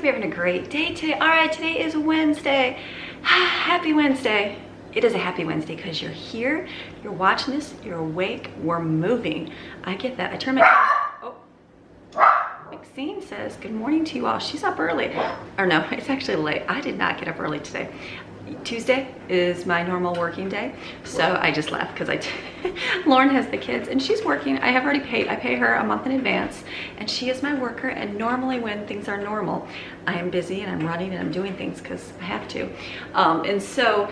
hope you're having a great day today. All right, today is Wednesday. Happy Wednesday. It is a happy Wednesday because you're here, you're watching this, you're awake, we're moving. I get that. I turn my camera. Oh. Maxine says good morning to you all. She's up early. Or no, it's actually late. I did not get up early today. Tuesday is my normal working day, so I just left because Lauren has the kids and she's working. I have already paid. I pay her a month in advance, and she is my worker. And normally when things are normal, I am busy and I'm running and I'm doing things because I have to. And so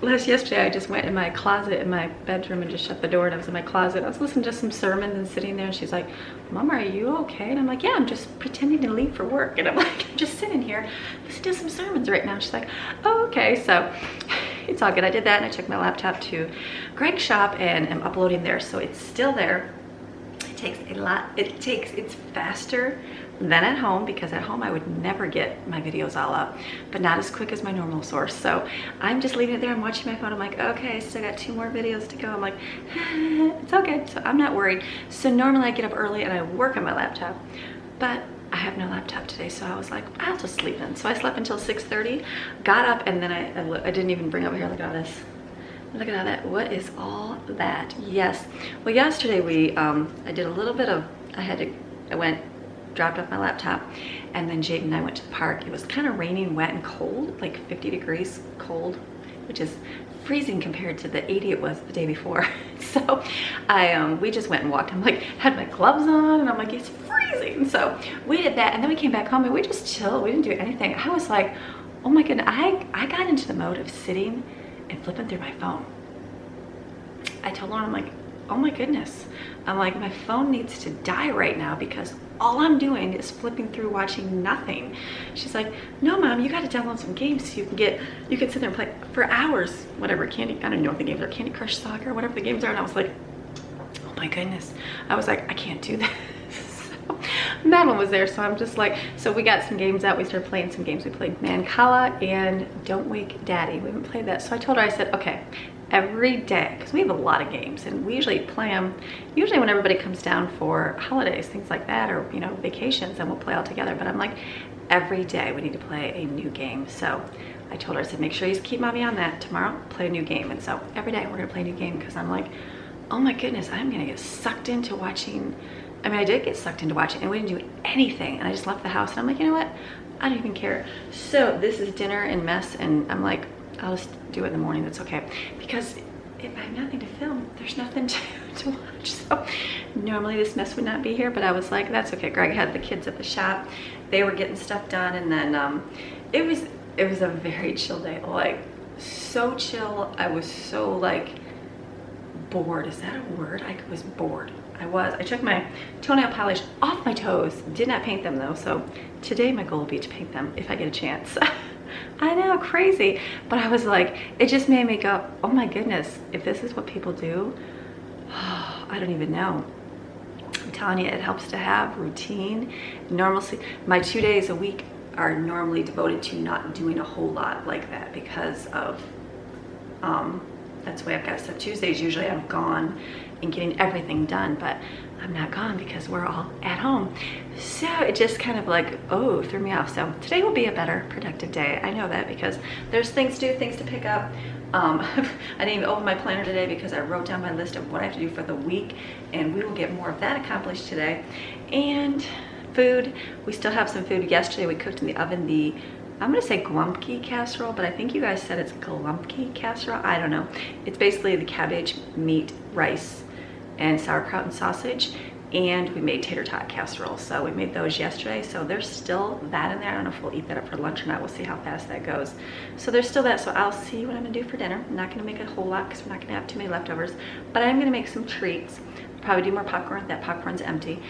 yesterday I just went in my closet in my bedroom and just shut the door, and I was in my closet. I was listening to some sermons and sitting there, and she's like, "Mom, are you okay?" And I'm like, "Yeah, I'm just pretending to leave for work." And I'm like, "I'm just sitting here listening to some sermons right now." She's like, "Oh, okay." So it's all good. I did that, and I took my laptop to Greg's shop and I'm uploading there, so it's still there. It takes a lot. It's faster than at home, because at home I would never get my videos all up, but not as quick as my normal source. So I'm just leaving it there. I'm watching my phone. I'm like, okay, still got 2 more videos to go. I'm like, it's okay. So I'm not worried. So normally I get up early and I work on my laptop, but I have no laptop today, so I was like, I'll just sleep in. So I slept until 6:30, got up, and then I didn't even bring up here. Look at all this. Look at all that. What is all that? Yes. Well, yesterday I did a little bit of, dropped off my laptop, and then Jade and I went to the park. It was kind of raining, wet, and cold, like 50 degrees cold, which is freezing compared to the 80 it was the day before. So we just went and walked. I'm like, had my gloves on, and I'm like, it's freezing. So we did that, and then we came back home and we just chilled. We didn't do anything. I was like, oh my goodness, I got into the mode of sitting and flipping through my phone. I told Lauren, I'm like, oh my goodness. I'm like, my phone needs to die right now because all I'm doing is flipping through watching nothing. She's like, no, Mom, you got to download some games so you can sit there and play for hours, whatever, I don't even know what the games are, Candy Crush Soccer, whatever the games are. And I was like, oh my goodness. I was like, I can't do that. So Madeline was there, so I'm just like, so we got some games out. We started playing some games. We played Mancala and Don't Wake Daddy. We haven't played that. So I told her, I said, okay, every day, because we have a lot of games and we usually play them usually when everybody comes down for holidays, things like that, or vacations, and we'll play all together. But I'm like, every day we need to play a new game. So I told her, I said, make sure you keep Mommy on that. Tomorrow, play a new game. And so every day we're gonna play a new game, because I'm like, oh my goodness, I'm gonna get sucked into watching. I mean, I did get sucked into watching, and we didn't do anything, and I just left the house, and I'm like, you know what, I don't even care. So this is dinner and mess, and I'm like, I'll just do it in the morning. That's okay, because if I have nothing to film, there's nothing to watch. So normally this mess would not be here, but I was like, that's okay. Greg had the kids at the shop. They were getting stuff done, and then it was a very chill day, like so chill. I was so like bored. Is that a word? I was bored. I took my toenail polish off my toes. Did not paint them though. So today my goal will be to paint them if I get a chance. I know, crazy. But I was like, it just made me go, oh my goodness, if this is what people do, I don't even know. I'm telling you, it helps to have routine, normalcy. My 2 days a week are normally devoted to not doing a whole lot like that, because of, that's the way I've got it. So Tuesdays, usually I'm gone and getting everything done, but I'm not gone because we're all at home. So it just kind of like, oh, threw me off. So today will be a better productive day. I know that, because there's things to do, things to pick up. I didn't even open my planner today because I wrote down my list of what I have to do for the week, and we will get more of that accomplished today. And food, we still have some food. Yesterday we cooked in the oven I'm gonna say glumpki casserole, but I think you guys said it's glumpki casserole. I don't know. It's basically the cabbage, meat, rice, and sauerkraut and sausage, and we made tater tot casserole. So we made those yesterday, so there's still that in there. I don't know if we'll eat that up for lunch or not. We'll see how fast that goes. So there's still that, so I'll see what I'm gonna do for dinner. I'm not gonna make a whole lot because we're not gonna have too many leftovers, but I'm gonna make some treats. Probably do more popcorn. That popcorn's empty.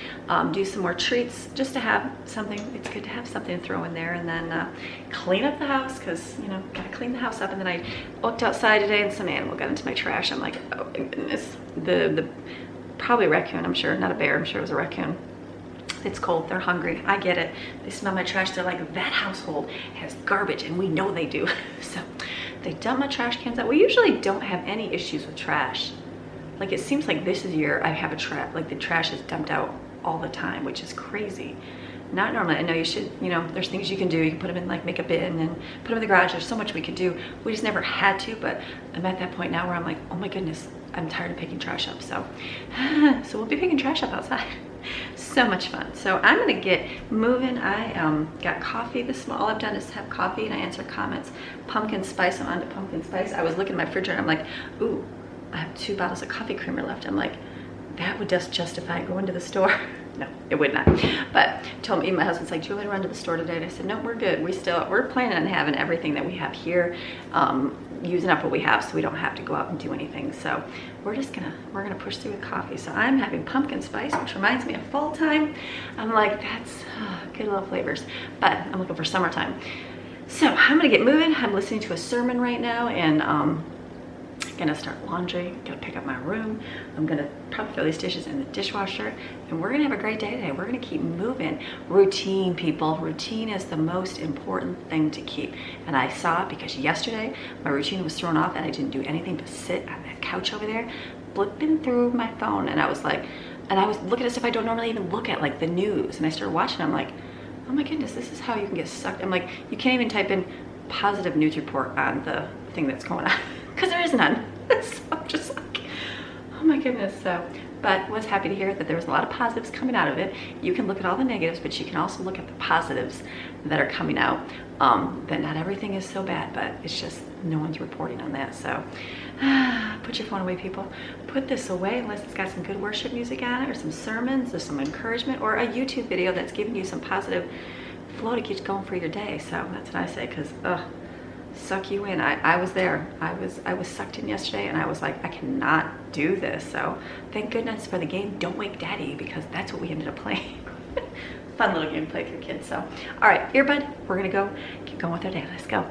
Do some more treats just to have something. It's good to have something to throw in there, and then clean up the house, because gotta clean the house up. And then I looked outside today and some animal got into my trash. I'm like, oh my goodness. The probably a raccoon, I'm sure, not a bear. I'm sure it was a raccoon. It's cold, they're hungry, I get it. They smell my trash, they're like, that household has garbage, and we know they do. So they dump my trash cans out. We usually don't have any issues with trash. Like, it seems like this year I have like the trash is dumped out all the time, which is crazy. not normally. I know you should, you know, there's things you can do. You can put them in like make a bin and put them in the garage. There's so much we could do. We just never had to, but I'm at that point now where I'm like, oh my goodness, I'm tired of picking trash up. So we'll be picking trash up outside. So much fun. So I'm gonna get moving. I got coffee this morning. All I've done is have coffee and I answer comments. Pumpkin spice, I'm on to pumpkin spice. I was looking at my refrigerator, I'm like, ooh, I have 2 bottles of coffee creamer left. I'm like, that would just justify going to the store. No, it would not. But told me, my husband's like, do you want to run to the store today? And I said, no, we're good. We're planning on having everything that we have here, using up what we have so we don't have to go out and do anything. So we're gonna push through with coffee. So I'm having pumpkin spice, which reminds me of fall time. I'm like, that's good little flavors, but I'm looking for summertime. So I'm gonna get moving. I'm listening to a sermon right now, and gonna start laundry, gonna pick up my room. I'm gonna probably throw these dishes in the dishwasher, and we're gonna have a great day today. We're gonna keep moving. Routine, people. Routine is the most important thing to keep. And I saw it because yesterday my routine was thrown off and I didn't do anything but sit on that couch over there, flipping through my phone. And I was like, and I was looking at stuff I don't normally even look at, like the news. And I started watching, I'm like, oh my goodness, this is how you can get sucked. I'm like, you can't even type in positive news report on the thing that's going on, because there is none. So I'm just like, oh my goodness. So, but was happy to hear that there was a lot of positives coming out of it. You can look at all the negatives, but you can also look at the positives that are coming out. That not everything is so bad, but it's just no one's reporting on that. So put your phone away, people. Put this away unless it's got some good worship music on it, or some sermons, or some encouragement, or a YouTube video that's giving you some positive flow to keep going for your day. So that's what I say, because suck you in. I was there. I was sucked in yesterday, and I was like, I cannot do this. So thank goodness for the game Don't Wake Daddy, because that's what we ended up playing. Fun little game to play with your kids. So all right, earbud, we're gonna go keep going with our day. Let's go.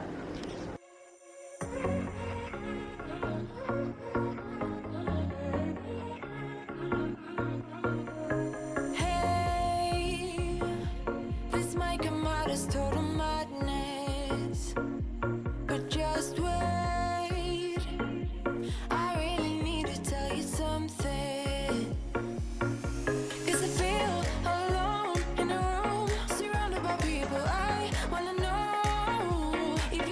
If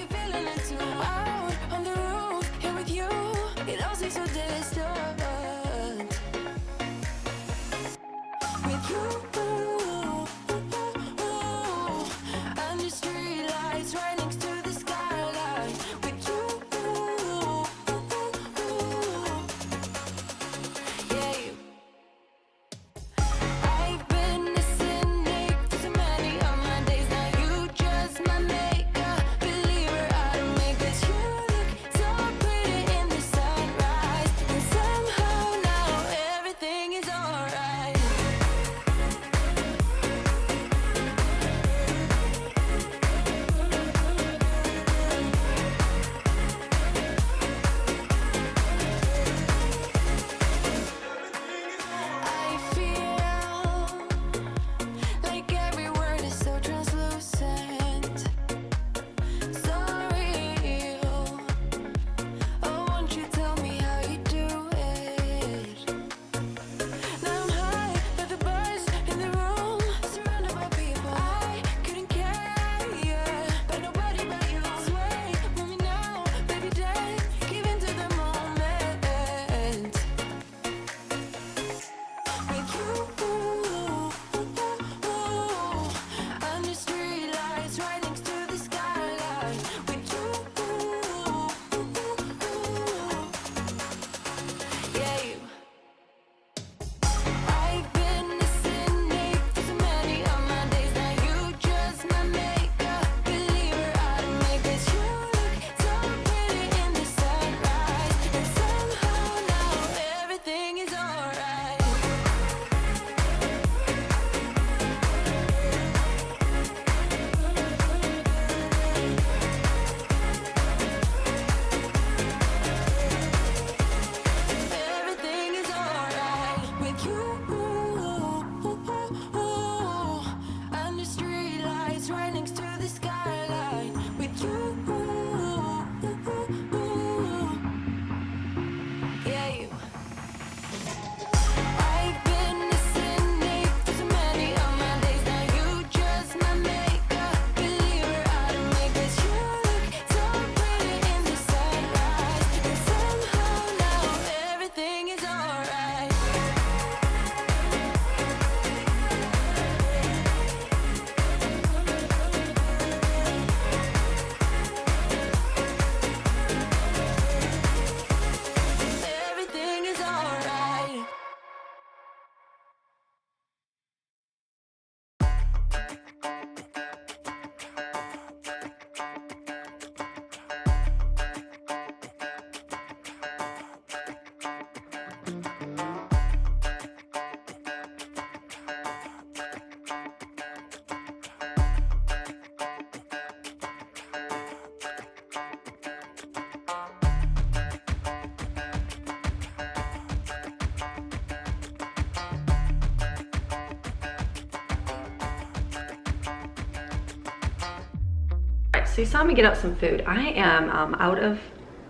so you saw me get out some food. I am out of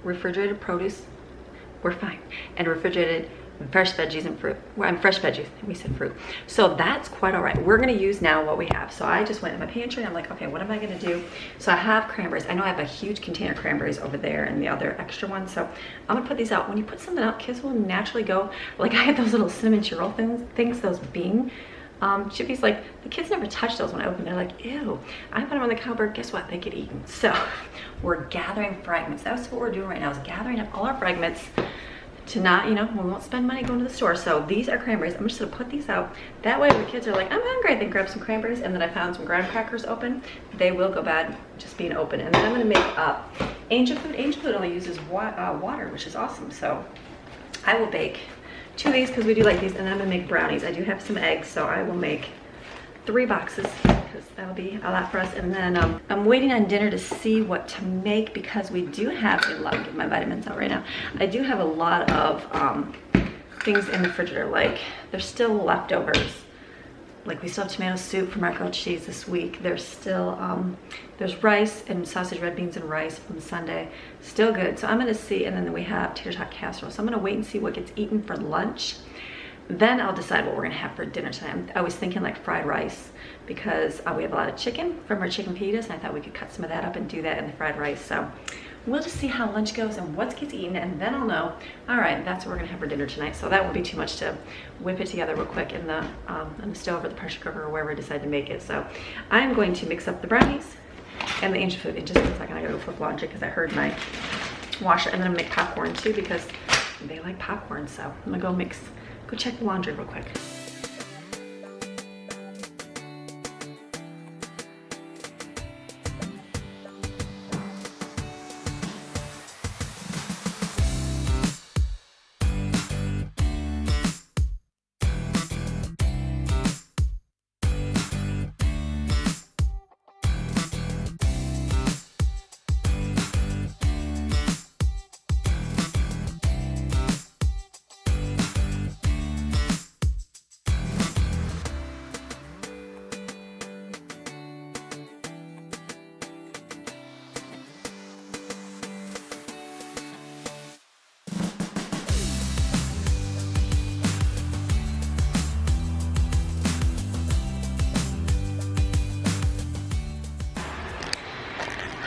refrigerated produce. We're fine. And refrigerated fresh veggies and fruit. Well, I'm fresh veggies, we said fruit. So that's quite all right. We're gonna use now what we have. So I just went in my pantry. I'm like, okay, what am I gonna do? So I have cranberries. I know I have a huge container of cranberries over there and the other extra ones. So I'm gonna put these out. When you put something out, kids will naturally go, like I had those little cinnamon churro things, those bean chippies, like the kids never touch those when I open. They're like, ew. I put them on the counter, guess what? They get eaten. So we're gathering fragments. That's what we're doing right now, is gathering up all our fragments to not, you know, we won't spend money going to the store. So these are cranberries. I'm just gonna put these out. That way when the kids are like, I'm hungry, they grab some cranberries, and then I found some graham crackers open. They will go bad just being open. And then I'm gonna make angel food. Angel food only uses water, which is awesome. So I will bake 2 of these because we do like these, and then I'm gonna make brownies. I do have some eggs, so I will make 3 boxes because that'll be a lot for us. And then I'm waiting on dinner to see what to make because we do have a lot. Get my vitamins out right now. I do have a lot of things in the refrigerator. Like there's still leftovers. Like we still have tomato soup from our grilled cheese this week. There's still there's rice and sausage, red beans, and rice from Sunday. Still good. So I'm gonna see, and then we have tater tot casserole. So I'm gonna wait and see what gets eaten for lunch. Then I'll decide what we're gonna have for dinner tonight. I was thinking like fried rice because we have a lot of chicken from our chicken fajitas, and I thought we could cut some of that up and do that in the fried rice. So we'll just see how lunch goes and what gets eaten, and then I'll know, all right, that's what we're gonna have for dinner tonight. So that won't be too much to whip it together real quick in the stove or the pressure cooker or wherever I decide to make it. So I'm going to mix up the brownies and the angel food in just a second. I gotta go flip laundry because I heard my washer, and then I'm gonna make popcorn too because they like popcorn. So I'm gonna go check the laundry real quick.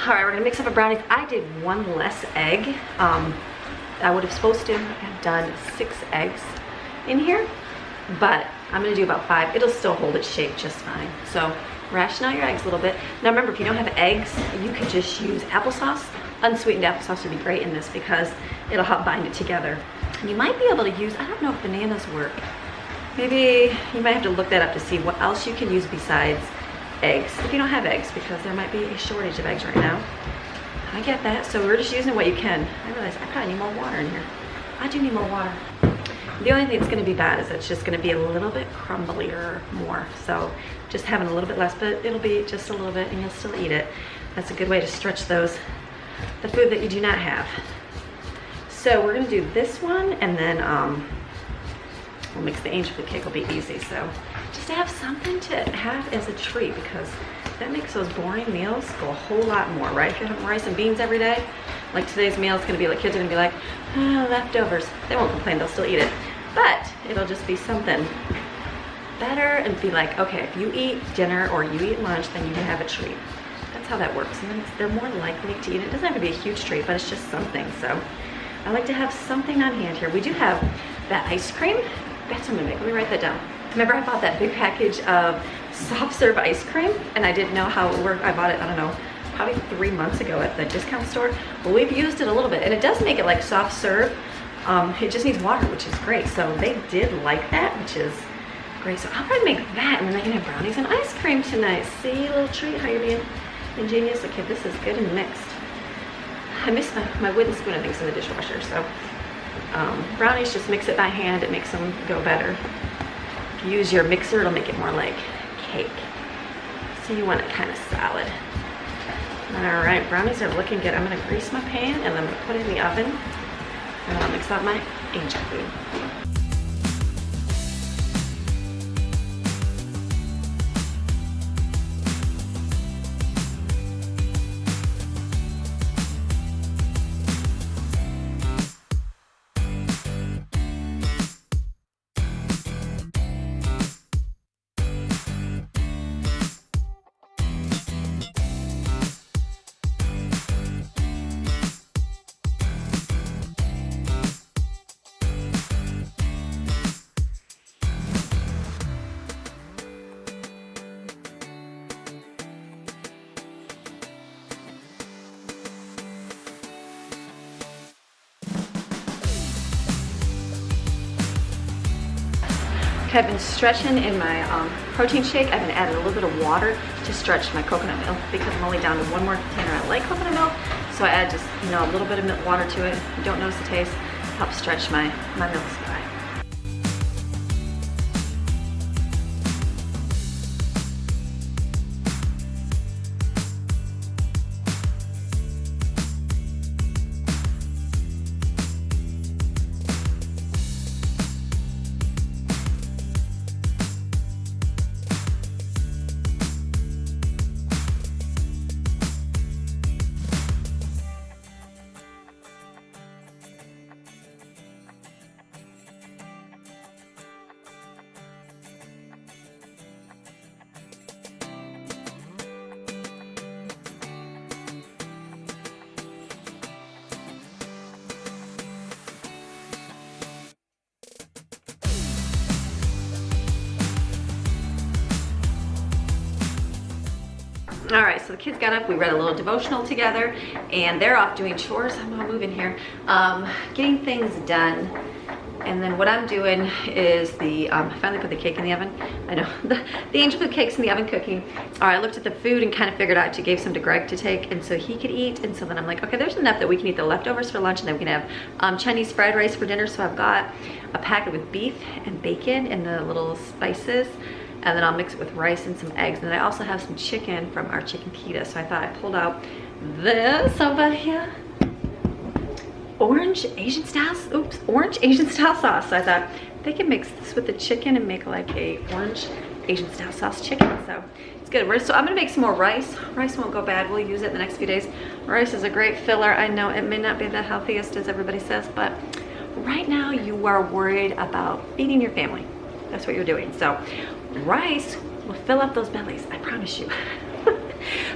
All right, we're gonna mix up a brownies. I did 1 less egg. I would have supposed to have done 6 eggs in here, but I'm gonna do about 5. It'll still hold its shape just fine. So ration out your eggs a little bit. Now remember, if you don't have eggs, you could just use applesauce. Unsweetened applesauce would be great in this because it'll help bind it together. And you might be able to use, I don't know if bananas work. Maybe you might have to look that up to see what else you can use besides eggs, if you don't have eggs, because there might be a shortage of eggs right now. I get that, so we're just using what you can. I realize I probably need more water in here. I do need more water. The only thing that's gonna be bad is it's just gonna be a little bit crumblier more. So just having a little bit less, but it'll be just a little bit and you'll still eat it. That's a good way to stretch the food that you do not have. So we're gonna do this one, and then we'll mix the angel food cake. Will be easy. So just to have something to have as a treat, because that makes those boring meals go a whole lot more, right? If you're having rice and beans every day, like today's meal is gonna be like, kids are gonna be like, oh, leftovers. They won't complain, they'll still eat it. But it'll just be something better and be like, okay, if you eat dinner or you eat lunch, then you can have a treat. That's how that works. And then they're more likely to eat it. It doesn't have to be a huge treat, but it's just something. So I like to have something on hand here. We do have that ice cream. That's what I'm gonna make. Let me write that down. Remember, I bought that big package of soft serve ice cream and I didn't know how it worked. I bought it, I don't know, probably 3 months ago at the discount store. But we've used it a little bit and it does make it like soft serve. It just needs water, which is great. So they did like that, which is great. So I'll probably make that, and then I can have brownies and ice cream tonight. See, a little treat. How you're being ingenious. Okay, this is good and mixed. I miss my wooden spoon, I think, in the dishwasher. So brownies, just mix it by hand. It makes them go better. If you use your mixer, it'll make it more like cake. So you want it kind of solid. All right, brownies are looking good. I'm gonna grease my pan and then I'm gonna put it in the oven. And then I'll mix up my angel food. Okay, I've been stretching in my protein shake. I've been adding a little bit of water to stretch my coconut milk because I'm only down to one more container. I like coconut milk, so I add just, you know, a little bit of water to it. You don't notice the taste. Helps stretch my milk supply. All right, so the kids got up, we read a little devotional together, and they're off doing chores. I'm gonna move in here, getting things done. And then what I'm doing is I finally put the cake in the oven. I know, the angel food cake's in the oven cooking. All right, I looked at the food and kind of figured out, I gave some to Greg to take, and so he could eat. And so then I'm like, okay, there's enough that we can eat the leftovers for lunch, and then we can have Chinese fried rice for dinner. So I've got a packet with beef and bacon and the little spices. And then I'll mix it with rice and some eggs. And then I also have some chicken from our chicken pita. So I thought I pulled out this over here. Orange Asian style sauce. So I thought they could mix this with the chicken and make like a orange Asian style sauce chicken. So it's good. So I'm gonna make some more rice. Rice won't go bad. We'll use it in the next few days. Rice is a great filler. I know it may not be the healthiest as everybody says, but right now you are worried about feeding your family. That's what you're doing. So rice will fill up those bellies, I promise you.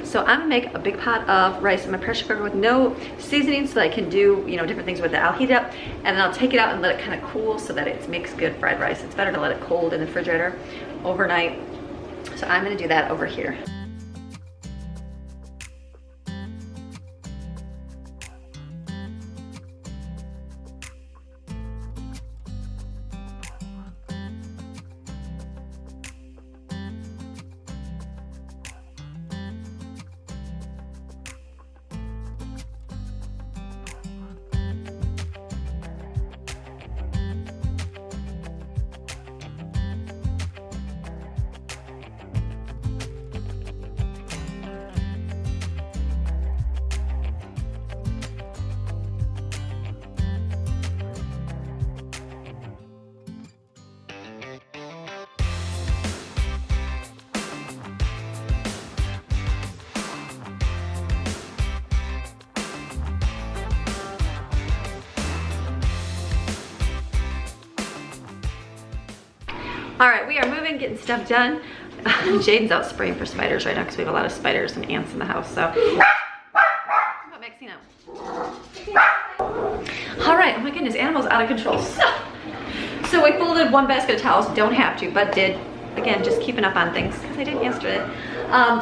So I'm gonna make a big pot of rice in my pressure cooker with no seasoning so that I can do, you know, different things with it. I'll heat it up and then I'll take it out and let it kind of cool so that it makes good fried rice. It's better to let it cold in the refrigerator overnight. So I'm gonna do that over here. All right, we are moving, getting stuff done. Jaden's out spraying for spiders right now because we have a lot of spiders and ants in the house. So, how about Maxine out? All right, oh my goodness, animals out of control. So we folded one basket of towels. Don't have to, but did. Again, just keeping up on things because I did yesterday.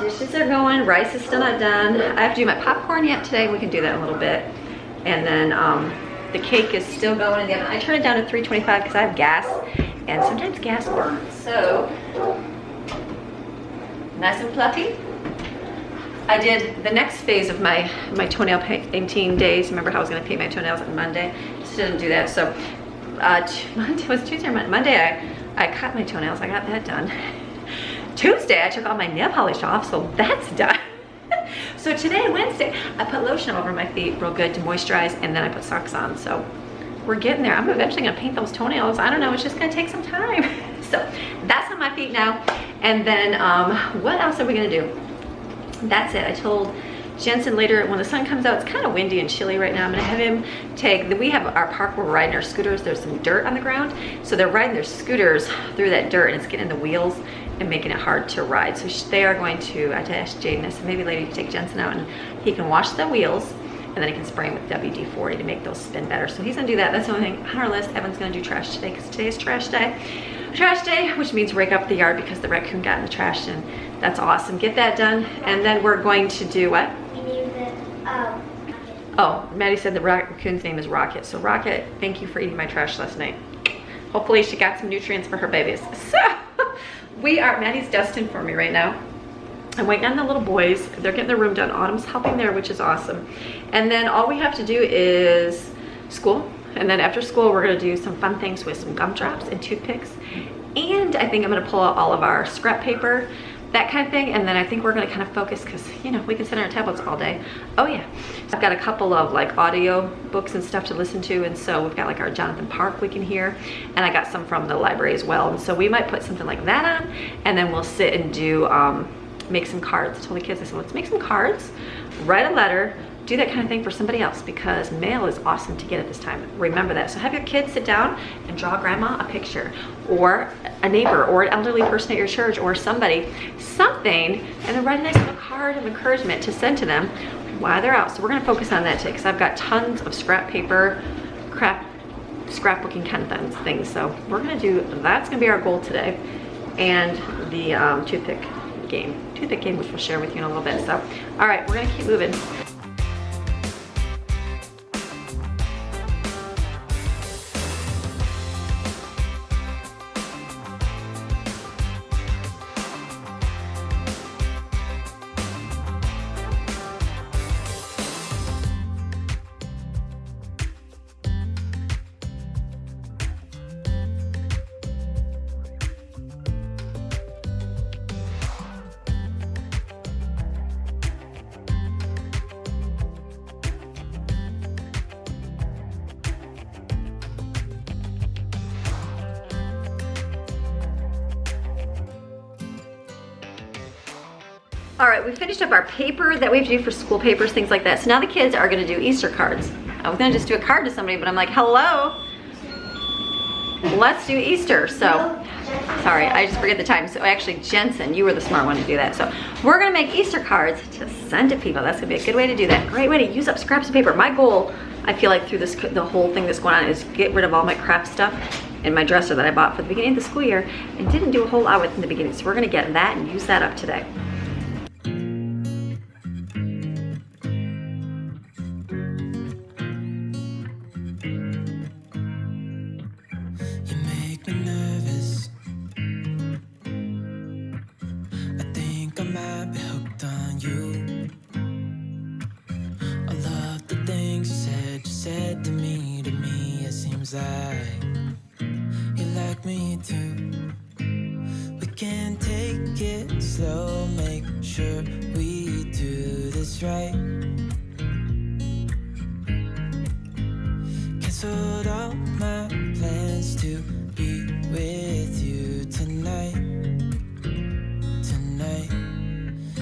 Dishes are going. Rice is still not done. I have to do my popcorn yet today. We can do that in a little bit. And then the cake is still going in the oven. I turn it down to 325 because I have gas. And sometimes gas burns, so nice and fluffy. I did the next phase of my toenail painting days. Remember how I was going to paint my toenails on Monday? Just didn't do that. So Monday was Tuesday or Monday. Monday I cut my toenails. I got that done. Tuesday I took all my nail polish off, so that's done. So today, Wednesday, I put lotion all over my feet real good to moisturize, and then I put socks on. So we're getting there. I'm eventually gonna paint those toenails. I don't know, it's just gonna take some time. So that's on my feet now. And then what else are we gonna do? That's it. I told Jensen later when the sun comes out, it's kind of windy and chilly right now. I'm gonna have him we have our park where we're riding our scooters. There's some dirt on the ground. So they're riding their scooters through that dirt and it's getting in the wheels and making it hard to ride. So they are going to, I asked Jaden, I said maybe later you can take Jensen out and he can wash the wheels and then he can spray them with WD-40 to make those spin better. So he's gonna do that. That's the only thing on our list. Evan's gonna do trash today because today is trash day. Trash day, which means rake up the yard because the raccoon got in the trash, and that's awesome. Get that done. And then we're going to do what? We named it, Oh, Maddie said the raccoon's name is Rocket. So Rocket, thank you for eating my trash last night. Hopefully she got some nutrients for her babies. So Maddie's dusting for me right now. I'm waiting on the little boys. They're getting their room done. Autumn's helping there, which is awesome. And then all we have to do is school. And then after school, we're gonna do some fun things with some gumdrops and toothpicks. And I think I'm gonna pull out all of our scrap paper, that kind of thing. And then I think we're gonna kind of focus, because you know, we can sit on our tablets all day. Oh yeah, I've got a couple of like audio books and stuff to listen to. And so we've got like our Jonathan Park we can hear. And I got some from the library as well. And so we might put something like that on, and then we'll sit and do, make some cards. I told the kids, I said, let's make some cards, write a letter, do that kind of thing for somebody else, because mail is awesome to get at this time. Remember that. So have your kids sit down and draw grandma a picture, or a neighbor, or an elderly person at your church, or somebody, something, and then write a nice little card of encouragement to send to them while they're out. So we're gonna focus on that today, because I've got tons of scrap paper, scrapbooking kind of things. So we're gonna do, that's gonna be our goal today. And the toothpick game, which we'll share with you in a little bit. So, all right, we're gonna keep moving. All right, we finished up our paper that we have to do for school papers, things like that. So now the kids are gonna do Easter cards. I was gonna just do a card to somebody, but I'm like, hello, let's do Easter. So, sorry, I just forget the time. So actually, Jensen, you were the smart one to do that. So we're gonna make Easter cards to send to people. That's gonna be a good way to do that. Great way to use up scraps of paper. My goal, I feel like through this, the whole thing that's going on, is get rid of all my craft stuff in my dresser that I bought for the beginning of the school year and didn't do a whole lot with in the beginning. So we're gonna get that and use that up today. You like me too. We can take it slow, make sure we do this right. Canceled all my plans to be with you tonight.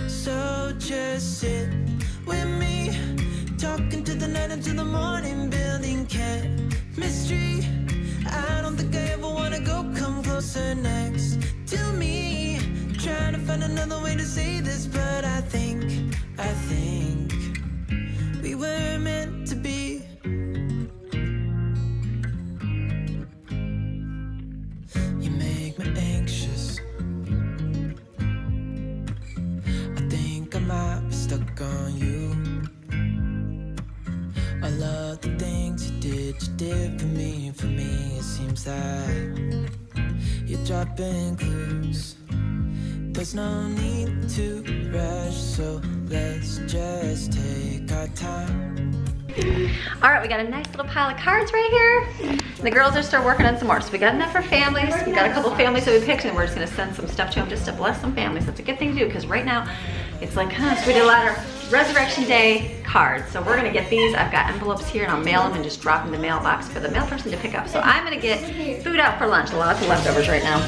So just sit with me, talking to the night until the morning, building chemistry. I don't think I ever wanna go, come closer next to me. Trying to find another way to say this, but I think we were meant to be. You make me anxious. I think I might be stuck on you. I love the things you did for me. It seems like you're dropping clues. There's no need to rush, so let's just take our time. All right, we got a nice little pile of cards right here. The girls are still working on some more. So we got enough for families. We got a couple families that we picked, and we're just gonna send some stuff to them just to bless some families. That's a good thing to do, because right now it's like, so we did a lot of Resurrection Day cards. So we're gonna get these. I've got envelopes here, and I'll mail them and just drop in the mailbox for the mail person to pick up. So I'm gonna get food out for lunch. Lots of leftovers right now.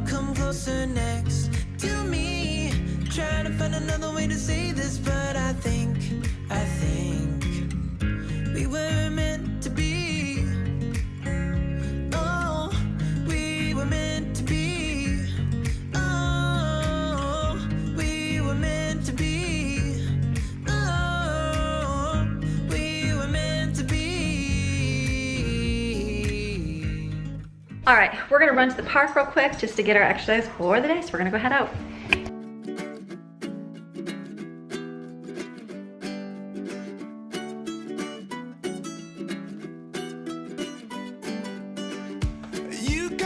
Come closer next to me. Trying to find another way to say this, but I think we were meant to be. Oh, we were meant to be. Oh, we were meant to be. Oh, we were meant to be. All right, we're gonna run to the park real quick just to get our exercise for the day. So we're gonna go head out. You got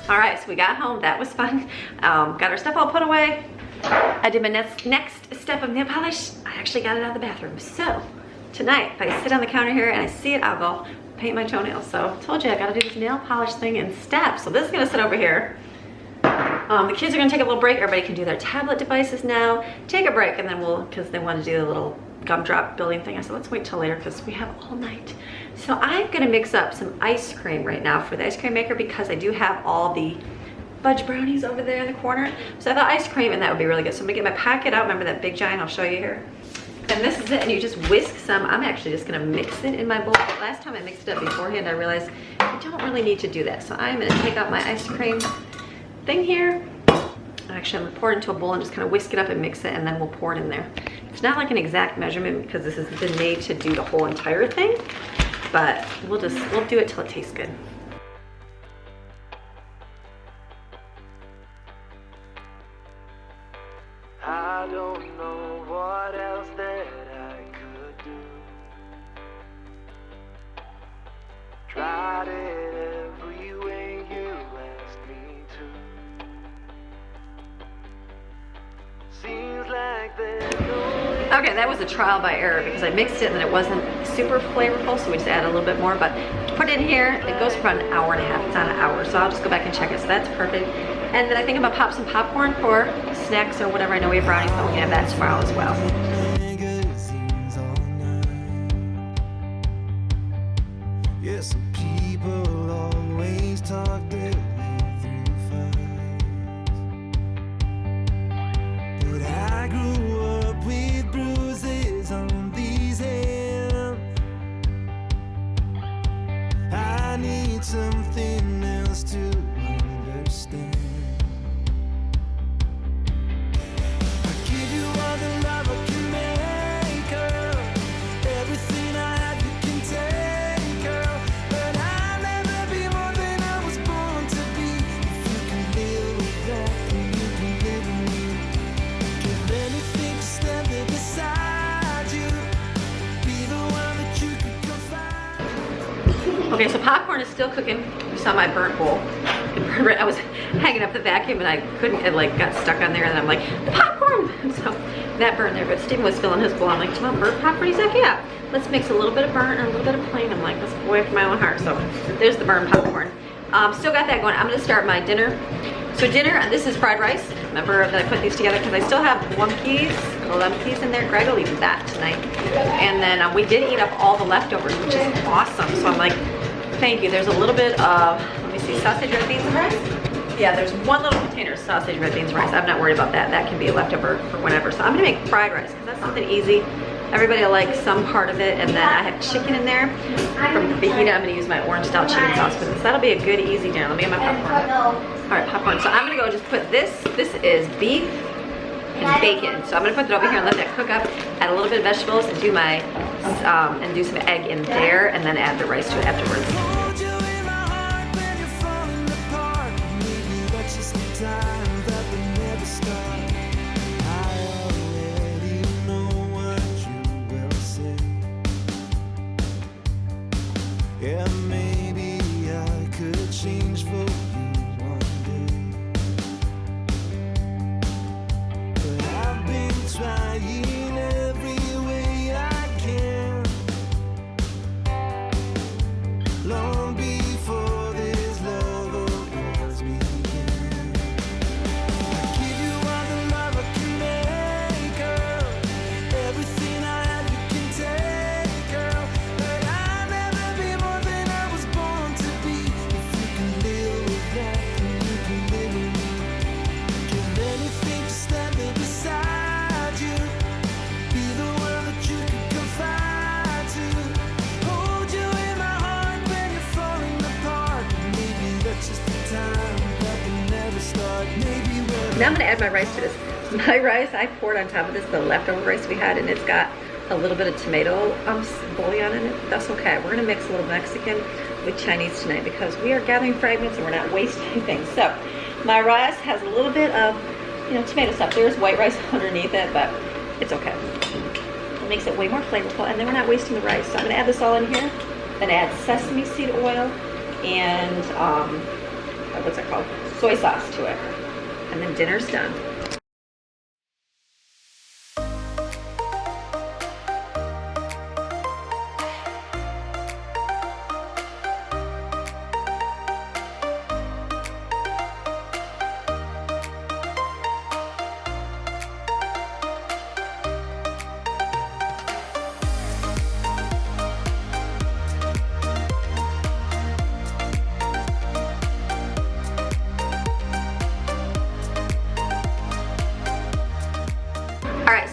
All right, so we got home. That was fun. Got our stuff all put away. I did my next step of nail polish. I actually got it out of the bathroom. So tonight, if I sit on the counter here and I see it, I'll go paint my toenails. So I told you I gotta do this nail polish thing in steps. So this is gonna sit over here. The kids are gonna take a little break. Everybody can do their tablet devices now. Take a break and then because they want to do the little gumdrop building thing. I said, let's wait till later because we have all night. So I'm gonna mix up some ice cream right now for the ice cream maker because I do have all the fudge brownies over there in the corner. So I thought ice cream and that would be really good. So I'm gonna get my packet out. Remember that big giant? I'll show you here. And this is it, and you just whisk some. I'm actually just gonna mix it in my bowl. Last time I mixed it up beforehand, I realized I don't really need to do that. So I'm gonna take out my ice cream thing here. Actually, I'm gonna pour it into a bowl and just kind of whisk it up and mix it, and then we'll pour it in there. It's not like an exact measurement because this has been made to do the whole entire thing, but we'll do it till it tastes good. I don't know what else that I could do. Tried it every way you asked me to. Seems like there's no. Okay, that was a trial by error because I mixed it and it wasn't super flavorful, so we just added a little bit more, but put it in here. It goes for an hour and a half. It's on an hour, so I'll just go back and check it. So that's perfect. And then I think I'm gonna pop some popcorn for snacks or whatever. I know we have brownies, but we can have that tomorrow as well. Yeah, some people always talk their way through fights, but I grew up with bruises on these hands. I need something else to understand. Okay, so popcorn is still cooking. You saw my burnt bowl. I was hanging up the vacuum and I couldn't, it like got stuck on there, and I'm like, popcorn! So that burned there, but Steven was filling his bowl. I'm like, do you want burnt popcorn? He's like, yeah. Let's mix a little bit of burnt and a little bit of plain. I'm like, let's go after my own heart. So there's the burnt popcorn. Still got that going. I'm gonna start my dinner. So dinner, this is fried rice. Remember that I put these together because I still have lemons in there. Greg will eat that tonight. And then we did eat up all the leftovers, which is awesome. So I'm like, thank you. There's a little bit of, let me see, sausage, red beans, and rice. Yeah, there's one little container of sausage, red beans, and rice. I'm not worried about that. That can be a leftover for whenever. So I'm gonna make fried rice because that's something easy. Everybody will like some part of it. And then I have chicken in there from the fajita. I'm gonna use my orange style chicken sauce for this. That'll be a good, easy dinner. Let me get my popcorn. All right, popcorn. So I'm gonna go just put this is beef and bacon. So I'm gonna put it over here and let that cook up. Add a little bit of vegetables and do my, and do some egg in there, and then add the rice to it afterwards. Yeah, maybe I could change for you one day, but I've been trying every way I can, long before this love of yours began. I give you all the love I can make, girl. Everything I have you can take, girl. But I'll never be more than I was born to be. If you can live with that, then you can live with me. Give anything to stand there beside you, be the one that you could confide to, hold you in my heart when you're falling apart. Maybe that's just the time that will never start. Maybe we're Now I'm gonna add my rice to this. My rice, I poured on top of this the leftover rice we had, and it's got a little bit of tomato bouillon in it. That's okay. We're gonna mix a little Mexican with Chinese tonight because we are gathering fragments and we're not wasting things. So my rice has a little bit of, tomato stuff. There's white rice underneath it, but it's okay. It makes it way more flavorful, and then we're not wasting the rice. So I'm gonna add this all in here, then add sesame seed oil and what's it called? Soy sauce to it. And then dinner's done.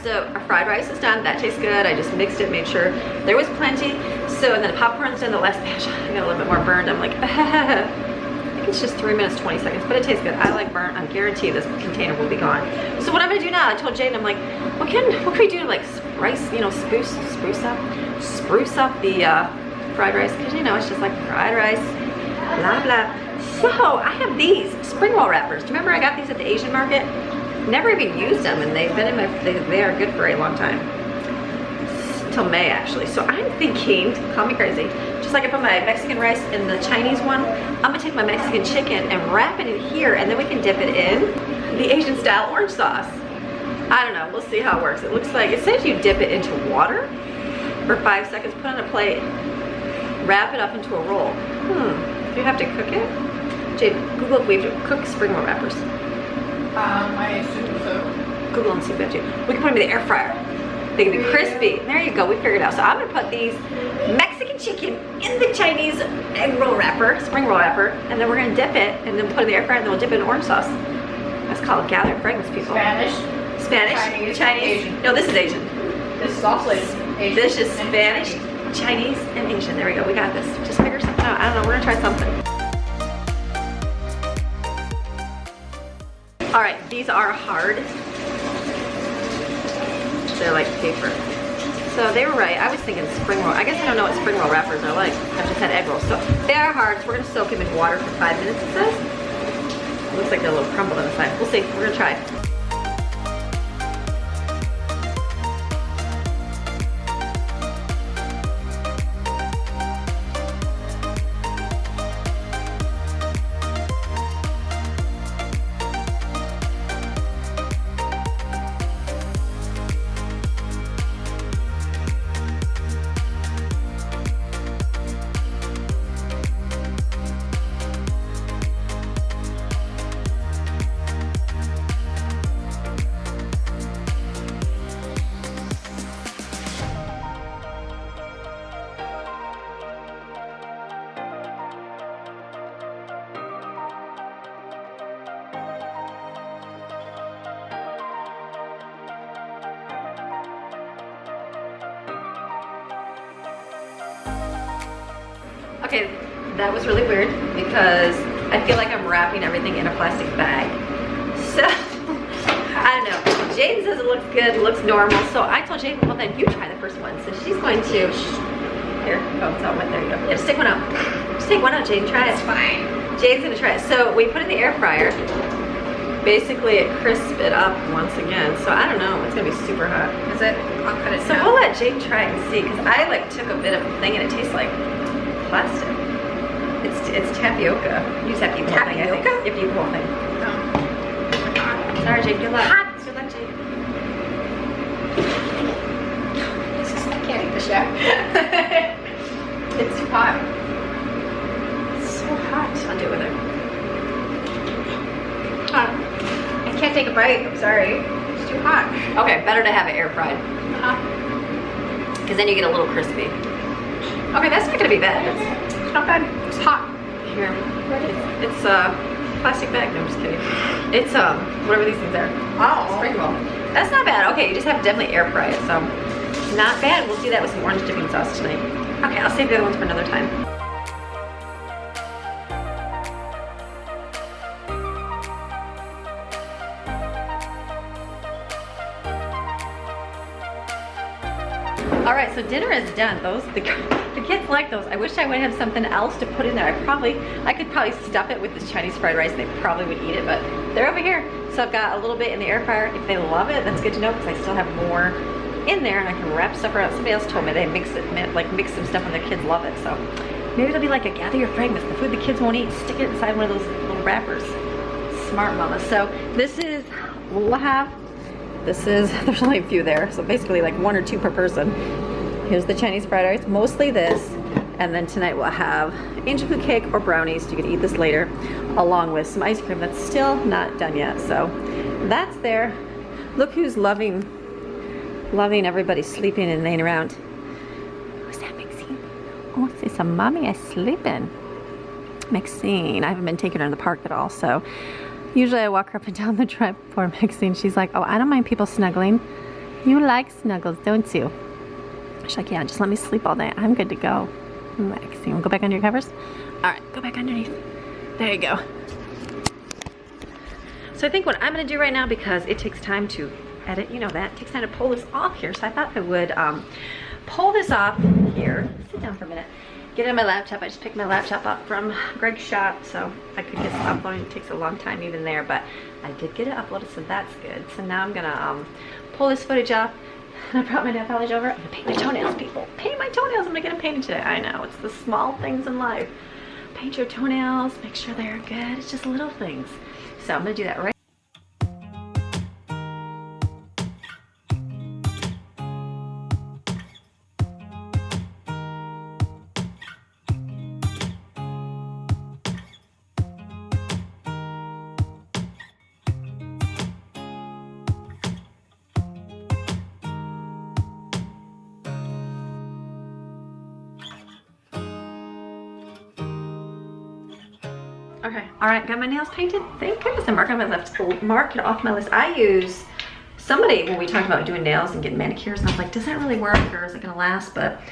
So our fried rice is done. That tastes good. I just mixed it, made sure there was plenty. So, and then the popcorn's done. The last batch, I got a little bit more burned. I'm like, I think it's just 3 minutes, 20 seconds, but it tastes good. I like burnt. I guarantee this container will be gone. So what I'm gonna do now, I told Jane, I'm like, what can we do to like rice, you know, spruce up the fried rice? Because you know, it's just like fried rice, blah, blah. So I have these spring roll wrappers. Do you remember I got these at the Asian market? Never even used them, and they've been in my, they are good for a long time. Till May actually. So I'm thinking, call me crazy, just like I put my Mexican rice in the Chinese one, I'm gonna take my Mexican chicken and wrap it in here, and then we can dip it in the Asian style orange sauce. I don't know, we'll see how it works. It looks like, it says you dip it into water for 5 seconds, put it on a plate, wrap it up into a roll. Do you have to cook it? Jade, Google if we have to cook spring roll wrappers. I assume so. Google and see if we have to. We can put them in the air fryer. They can be crispy. There you go, we figured it out. So I'm gonna put these Mexican chicken in the Chinese egg roll wrapper, spring roll wrapper, and then we're gonna dip it and then put it in the air fryer, and then we'll dip it in orange sauce. That's called gathered fragrance, people. Spanish. Chinese. Asian. No, this is Asian. This is also Asian. This is Spanish, Chinese, and Asian. There we go, we got this. Just figure something out. I don't know, we're gonna try something. All right, these are hard. They're like paper. So they were right. I was thinking spring roll. I guess I don't know what spring roll wrappers are like. I've just had egg rolls. So they are hard. So we're gonna soak them in water for 5 minutes, it says. It looks like they're a little crumbled on the side. We'll see. We're gonna try. Okay, that was really weird because I feel like I'm wrapping everything in a plastic bag. So, I don't know. Jane says it looks good, it looks normal. So I told Jane, well then you try the first one. So she's going to, here, oh, it's all wet, there you go. Yeah, stick one out. Just take one out, Jane, try it. It's fine. Jane's gonna try it. So we put it in the air fryer. Basically it crisps it up once again. So I don't know, it's gonna be super hot. Is it? I'll cut it So down. we'll let Jane try it and see, because I like took a bit of a thing and it tastes like plastic. It's tapioca. You just have to eat the whole thing, I think. Tapioca? You have to eat the whole thing. Oh. Sorry, Jane, good luck. Hot. Good luck, Jane. I can't eat the chef. It's too hot. It's so hot. I'll do it with her. I can't take a bite. I'm sorry. It's too hot. Okay, better to have it air fried, Uh-huh. because then you get a little crispy. Okay, that's not gonna be bad. It's not bad. It's hot. Here, it's a plastic bag. No, I'm just kidding. It's whatever these things are. Oh. Spring roll. That's not bad. Okay, you just have to definitely air fry it. So not bad. We'll do that with some orange dipping sauce tonight. Okay, I'll save the other ones for another time. All right, so dinner is done. The kids like those. I wish I would have something else to put in there. I could probably stuff it with this Chinese fried rice and they probably would eat it, but they're over here. So I've got a little bit in the air fryer. If they love it, that's good to know, because I still have more in there and I can wrap stuff around. Somebody else told me they mix some stuff and their kids love it. So Maybe it'll be like a gather your fragments, the food the kids won't eat, stick it inside one of those little wrappers. Smart mama. So this is, we'll have, this is, there's only a few there, so basically like 1 or 2 per person. Here's the Chinese fried rice, mostly this, and then tonight we'll have angel food cake or brownies. You can eat this later, along with some ice cream that's still not done yet. So that's there. Look who's loving everybody sleeping and laying around. Who's that, Maxine? Oh, say some mommy is sleeping. Maxine, I haven't been taking her in the park at all, so usually I walk her up and down the drive for Maxine. She's like, oh, I don't mind people snuggling. You like snuggles, don't you? She's like, yeah, just let me sleep all day. I'm good to go. Maxine, go back under your covers? All right, go back underneath. There you go. So I think what I'm gonna do right now, because it takes time to edit, you know that, it takes time to pull this off here, so I thought I would pull this off here. Sit down for a minute. Get it on my laptop. I just picked my laptop up from Greg's shop, so I could get some uploading. It takes a long time even there, but I did get it uploaded, so that's good. So now I'm gonna pull this footage off, and I brought my nail polish over. I'm gonna paint my toenails, people. Paint my toenails. I'm gonna get them painted today. I know, it's the small things in life. Paint your toenails, make sure they're good. It's just little things. So I'm gonna do that right. Okay, all right, got my nails painted. Thank goodness I marked it off my list. I use, somebody, when we talked about doing nails and getting manicures, and I was like, does that really work or is it gonna last? But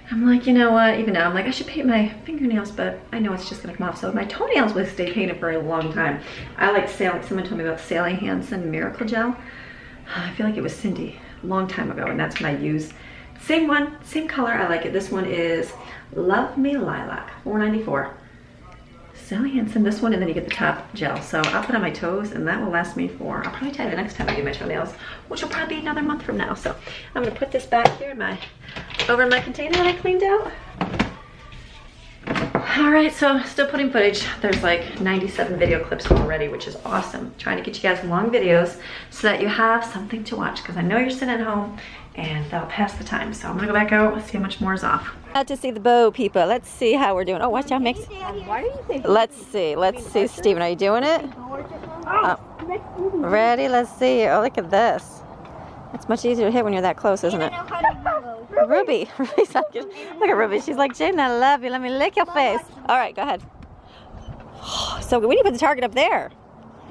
I'm like, you know what, even now, I'm like, I should paint my fingernails, but I know it's just gonna come off. So my toenails will stay painted for a long time. I like someone told me about Sally Hansen Miracle Gel. I feel like it was Cindy a long time ago, and that's what I use. Same one, same color, I like it. This one is Love Me Lilac, $4.94. Sally Hansen, this one, and then you get the top gel. So I'll put on my toes, and that will last me for, I'll probably tell you the next time I do my toenails, which will probably be another month from now. So I'm gonna put this back here in over in my container that I cleaned out. All right, so still putting footage. There's like 97 video clips already, which is awesome. Trying to get you guys long videos so that you have something to watch, because I know you're sitting at home and that'll pass the time. So I'm gonna go back out and see how much more is off. Out to see the bow, people. Let's see how we're doing. Oh, watch out, Mix. Why do you think? Let's see, Steven, are you doing it? Ready? Let's see. Oh, look at this. It's much easier to hit when you're that close, isn't it? Ruby. Ruby's like, look at Ruby. She's like, Jaden, I love you. Let me lick your face. All right, go ahead. So we need to put the target up there.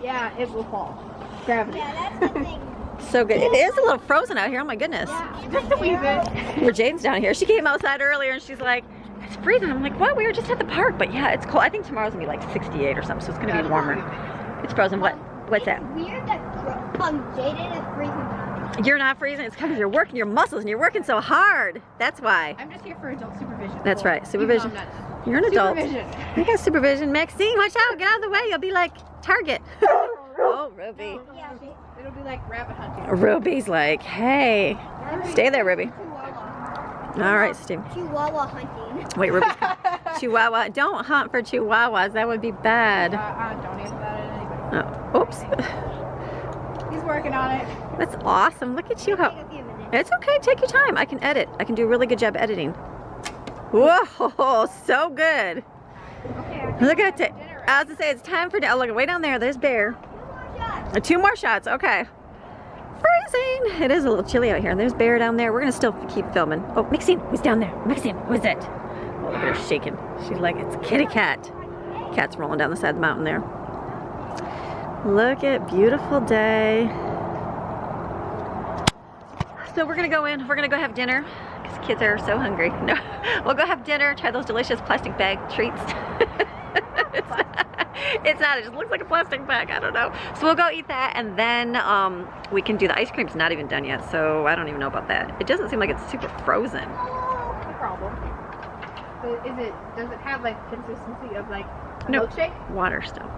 Yeah, it will fall. Gravity. Yeah, that's the thing. So good. It is a little frozen out here. Oh my goodness. Just a wee bit. Where Jaden's down here. She came outside earlier and she's like, it's freezing. I'm like, what? We were just at the park. But yeah, it's cold. I think tomorrow's gonna be like 68 or something, so it's gonna be warmer. It's frozen. What's that? It's weird that Jaden is freezing. You're not freezing. It's because you're working your muscles and you're working so hard. That's why. I'm just here for adult supervision. That's right. Supervision. Even though I'm not. You're an adult. Supervision. You got supervision. Maxine, watch out. Get out of the way. You'll be like Target. Oh, Ruby. Yeah. It'll be like rabbit hunting. Ruby's like, hey. Stay there, Ruby. All right, Steve. Chihuahua hunting. Wait, Ruby. Chihuahua. Don't hunt for chihuahuas. That would be bad. Don't answer that at anybody. Oh, oops. He's working on it. That's awesome. Look at you. Take a few minutes. It's okay. Take your time. I can edit. I can do a really good job editing. Whoa, so good. Okay. Look at it. I was gonna say it's time for dinner. Oh, look, way down there. There's Bear. 2 more shots. Okay. Freezing. It is a little chilly out here. And there's Bear down there. We're gonna still keep filming. Oh, Maxine, who's down there? Maxine, who is it? Oh, look at her shaking. She's like, it's Kitty Cat. Cat's rolling down the side of the mountain there. Look at beautiful day. So we're gonna go in. We're gonna go have dinner because kids are so hungry. No, we'll go have dinner. Try those delicious plastic bag treats. It's not. It just looks like a plastic bag. I don't know. So we'll go eat that, and then we can do the ice cream. It's not even done yet, so I don't even know about that. It doesn't seem like it's super frozen. No problem. So does it have like consistency of like a No. milkshake? Water still.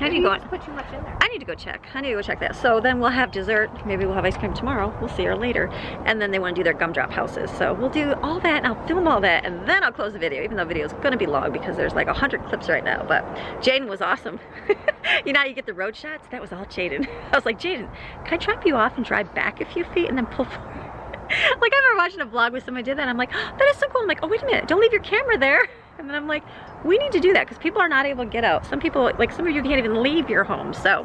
I need to go. Put too much in there. I need to go check. I need to go check that. So then we'll have dessert. Maybe we'll have ice cream tomorrow. We'll see, or later. And then they want to do their gumdrop houses. So we'll do all that, and I'll film all that, and then I'll close the video, even though the video is going to be long because there's like 100 clips right now. But Jaden was awesome. You know how you get the road shots? That was all Jaden. I was like, Jaden, can I drop you off and drive back a few feet and then pull forward? Like, I remember watching a vlog where somebody did that, and I'm like, oh, that is so cool. I'm like, oh, wait a minute, don't leave your camera there. And then I'm like, we need to do that because people are not able to get out. Some people, like some of you can't even leave your home. So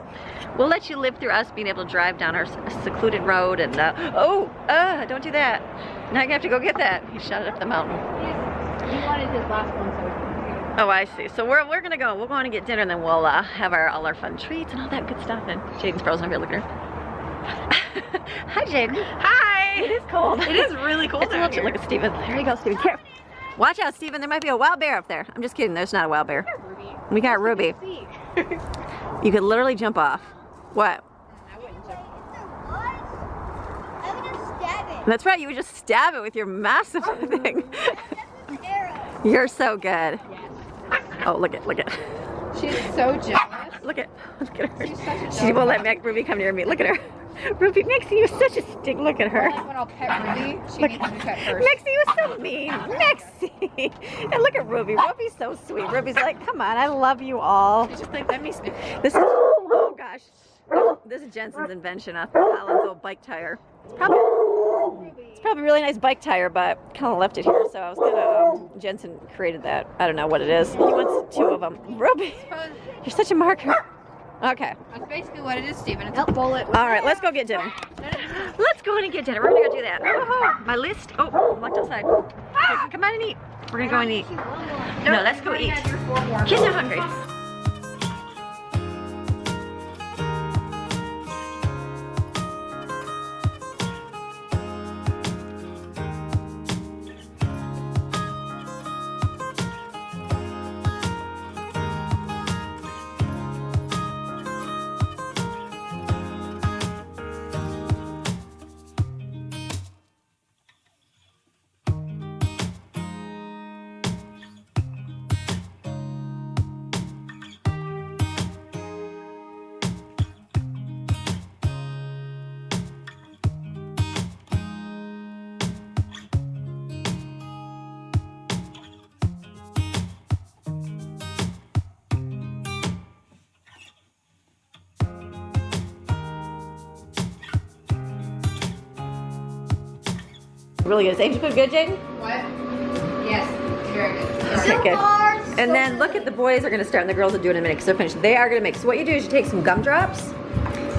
we'll let you live through us being able to drive down our secluded road and, don't do that. Now you're gonna have to go get that. He shot it up the mountain. He wanted his last one, so. Oh, I see. So we're gonna go. We'll go on and get dinner, and then we'll have all our fun treats and all that good stuff. And Jaden's frozen over here. Look at her. Hi, Jaden. Hi! It is cold. It is really cold It's a out little here. Look at Steven. There you go, Steven. Careful. Watch out, Steven. There might be a wild bear up there. I'm just kidding. There's not a wild bear. Ruby. We got Ruby. See. You could literally jump off. What? I wouldn't jump. I would just stab it. That's right. You would just stab it with your massive thing. That's an arrow. You're so good. Oh, look at. She's so jealous. Look at her. She's such a She won't let Ruby come near me. Look at her. Ruby, Mixie, you're such a stick. Look at her. Like when I'll pet Ruby, she needs to be pet first. Mixie, you're so mean. Mixie. And look at Ruby. Ruby's so sweet. Ruby's like, come on, I love you all. She's just like, let me sniff. This is, oh gosh. This is Jensen's invention of Alan's old bike tire. It's probably a really nice bike tire, but kind of left it here. So I was gonna, Jensen created that. I don't know what it is. He wants 2 of them. Ruby, you're such a marker. Okay. That's basically what it is, Steven. It's a bullet. All right, let's go get dinner. Let's go in and get dinner. We're gonna go do that. Oh, my list. Oh, I'm locked outside. Okay, come on and eat. We're gonna go and eat. No, let's go eat. Kids are hungry. Really good. Is Angel food good, Jaden? What? Yes, very good. Okay, good. And then look at the boys are going to start and the girls will do it in a minute because they're finished. They are going to make. So what you do is you take some gumdrops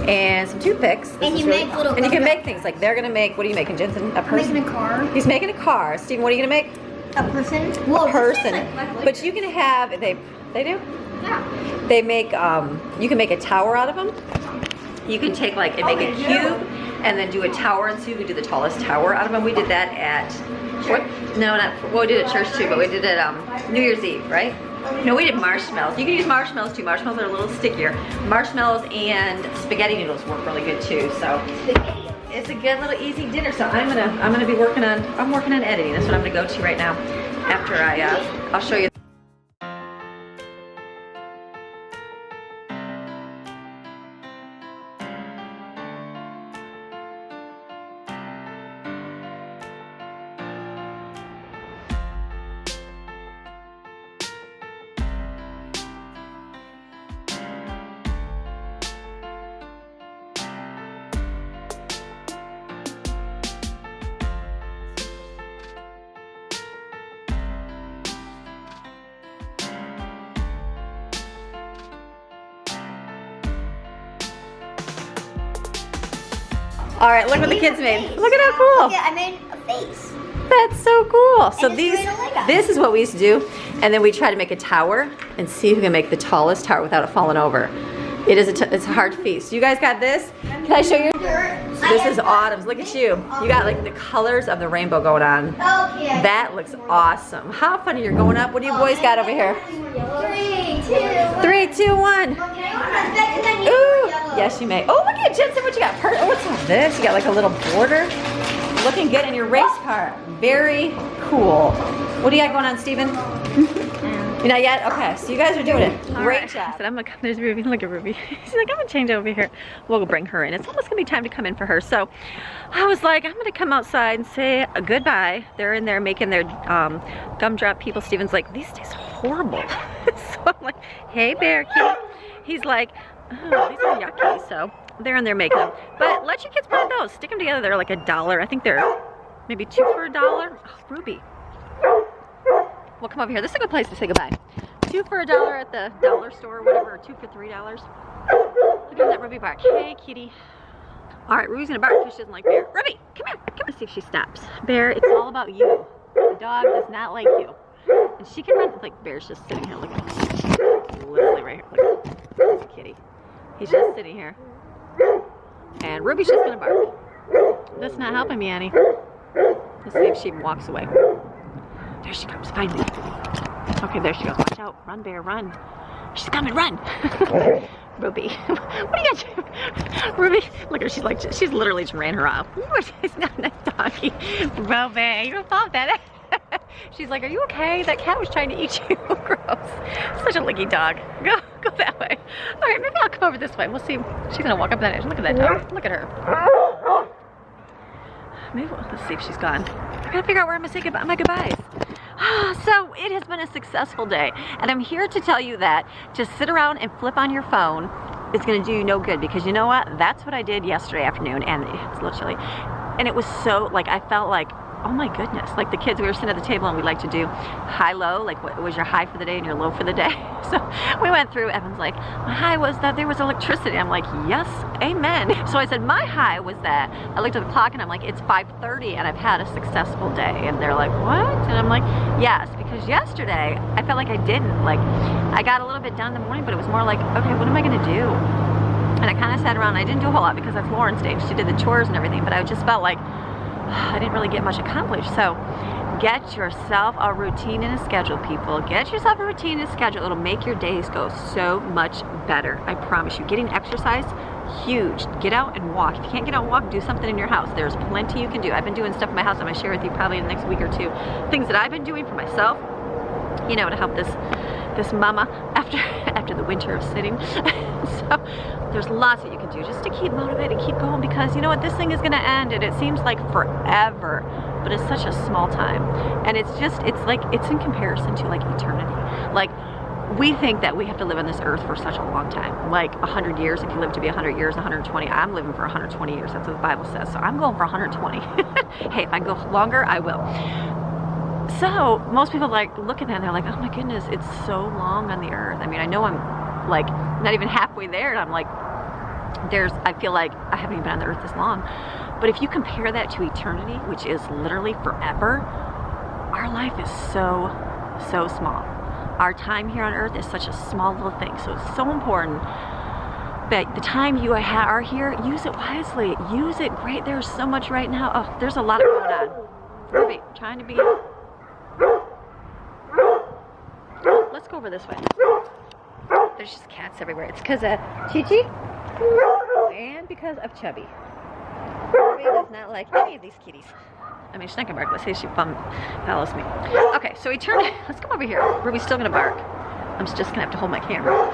and some toothpicks. And you make little and you can gumdrops. make things like they're going to make. What are you making, Jensen? A person. Making a car. He's making a car. Steven, what are you going to make? A person. A person. But you can have. They do. Yeah. They make. You can make a tower out of them. You can take like and make a cube. And then do a tower, and so you can do the tallest tower out of them. We did that at, well, we did it at church too, but we did it New Year's Eve, right? No, we did marshmallows. You can use marshmallows too. Marshmallows are a little stickier. Marshmallows and spaghetti noodles work really good too. So it's a good little easy dinner. So I'm gonna be working on editing. That's what I'm gonna go to right now. After I'll show you. All right, look what the kids made. Look at how cool. Yeah, I made a face. That's so cool. So And it's these, doing a Lego. this is what we used to do, and then we try to make a tower and see who can make the tallest tower without it falling over. It is it's a hard feat. So you guys got this? Can I show you? This is Autumn's. Look at you. You got like the colors of the rainbow going on. Okay. That looks awesome. How funny you're going up. What do you boys got over here? 3, 2, 1. Ooh. Yes, you may. Oh, look at Jensen. What you got? Oh, what's all this? You got like a little border. Looking good in your race car. Very cool. What do you got going on, Steven? You're not yet? Okay, so you guys are doing it. Great job. I said, I'm gonna come, there's Ruby, look at Ruby. She's like, I'm gonna change over here. We'll go bring her in. It's almost gonna be time to come in for her. So I was like, I'm gonna come outside and say a goodbye. They're in there making their gumdrop people. Steven's like, these taste horrible. So I'm like, hey, Bear Kitty. He's like, oh, these are yucky. So they're in there making them. But let your kids buy those. Stick them together. They're like $1. I think they're maybe 2 for $1. Oh, Ruby. We'll come over here. This is a good place to say goodbye. 2 for $1 at the dollar store or whatever, or 2 for $3. Look at that Ruby bark. Hey, kitty. All right, Ruby's gonna bark because she doesn't like Bear. Ruby, come here. Let's see if she stops. Bear, it's all about you. The dog does not like you. And she can run, like Bear's just sitting here. Look at him. Literally right here. Look at him. That's kitty. He's just sitting here. And Ruby's just gonna bark. That's not helping me, Annie. Let's see if she walks away. There she comes, finally. Okay, there she goes. Watch out. Run, Bear, run. She's coming, run. Ruby. What are you doing? Ruby, look at her. She's literally just ran her off. She's not a nice doggy. Ruby, you don't fall that. She's like, are you okay? That cat was trying to eat you. Gross. Such a licky dog. Go that way. All right, maybe I'll come over this way. We'll see. She's going to walk up that edge. Look at that dog. Look at her. Maybe let's see if she's gone. I gotta figure out where I'm gonna say my goodbyes. So it has been a successful day, and I'm here to tell you that to sit around and flip on your phone is gonna do you no good, because you know what? That's what I did yesterday afternoon, and it's a little chilly. And it was so, like, I felt like, oh my goodness, like the kids, we were sitting at the table and we like to do high-low, like what was your high for the day and your low for the day. So we went through, Evan's like, my high was that there was electricity. I'm like, yes, amen. So I said, my high was that I looked at the clock and I'm like, it's 5:30 and I've had a successful day. And they're like, what? And I'm like, yes, because yesterday I felt like I didn't. Like, I got a little bit done in the morning, but it was more like, okay, what am I gonna do? And I kind of sat around, and I didn't do a whole lot because that's Lauren's day. She did the chores and everything, but I just felt like I didn't really get much accomplished. So get yourself a routine and a schedule, people. Get yourself a routine and a schedule. It'll make your days go so much better. I promise you. Getting exercise, huge. Get out and walk. If you can't get out and walk, do something in your house. There's plenty you can do. I've been doing stuff in my house. I'm going to share with you probably in the next week or two. Things that I've been doing for myself, you know, to help this mama after the winter of sitting. So there's lots that you can do just to keep motivated, keep going, because you know what, this thing is going to end, and it seems like forever, but it's such a small time. And it's like it's in comparison to like eternity. Like, we think that we have to live on this earth for such a long time, like 100 years. If you live to be 100 years, 120. I'm living for 120 years. That's what the Bible says. So I'm going for 120. Hey, if I go longer, I will. So most people like look at that and they're like, oh my goodness, it's so long on the earth. I mean, I know I'm like not even halfway there, and I'm like, I feel like I haven't even been on the earth this long. But if you compare that to eternity, which is literally forever, our life is so small. Our time here on earth is such a small little thing. So it's so important that the time you are here, use it wisely. Use it great. There's so much right now. Oh, there's a lot going on. Ruby, trying to be... Let's go over this way. There's just cats everywhere. It's because of Chi-Chi and because of Chubby. Ruby does not like any of these kitties. I mean, she's not gonna bark. Let's say she follows me. Okay, so let's come over here. Ruby's still gonna bark. I'm just gonna have to hold my camera.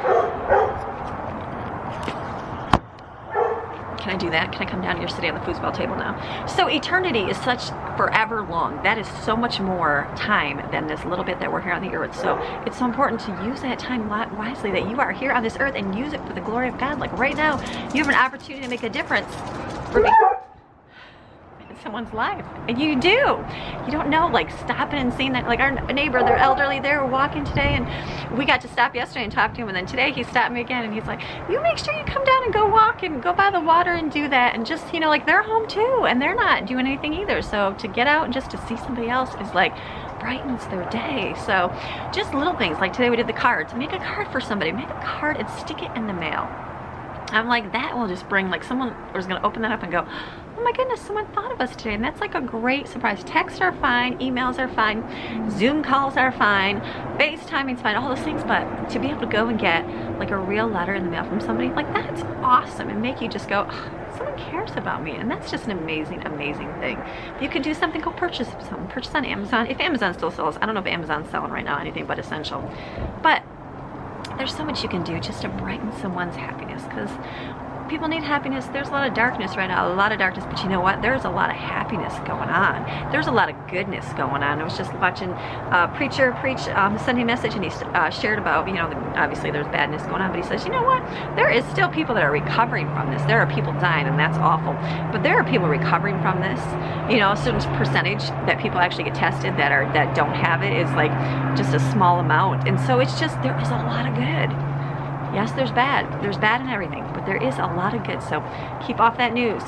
Can I do that? Can I come down here, sitting on the foosball table now? So eternity is such forever long. That is so much more time than this little bit that we're here on the earth. So it's so important to use that time wisely, that you are here on this earth, and use it for the glory of God. Like right now, you have an opportunity to make a difference in someone's life. And you do. You don't know, like stopping and seeing that, like our neighbor, they're elderly, they were walking today, and we got to stop yesterday and talk to him, and then today he stopped me again, and he's like, you make sure you come down and go walk and go by the water and do that, and just, you know, like they're home too, and they're not doing anything either. So to get out and just to see somebody else is like brightens their day. So just little things, like today we did the cards. Make a card for somebody, make a card and stick it in the mail. I'm like, that will just bring, like, someone was going to open that up and go, oh my goodness, someone thought of us today. And that's like a great surprise. Texts are fine, emails are fine, Zoom calls are fine, FaceTiming's fine, all those things. But to be able to go and get like a real letter in the mail from somebody, like that's awesome, and make you just go, oh, someone cares about me. And that's just an amazing, amazing thing. If you can do something, go purchase something. Purchase on Amazon. If Amazon still sells, I don't know if Amazon's selling right now anything but essential. But there's so much you can do just to brighten someone's happiness, because people need happiness. There's a lot of darkness right now, a lot of darkness, but you know what? There's a lot of happiness going on. There's a lot of goodness going on. I was just watching a preacher preach Sunday message, and he shared about, you know, obviously there's badness going on, but he says, you know what? There is still people that are recovering from this. There are people dying, and that's awful. But there are people recovering from this. You know, a certain percentage that people actually get tested that don't have it is like just a small amount. And so it's just, there is a lot of good. Yes, there's bad. There's bad in everything, but there is a lot of good. So keep off that news.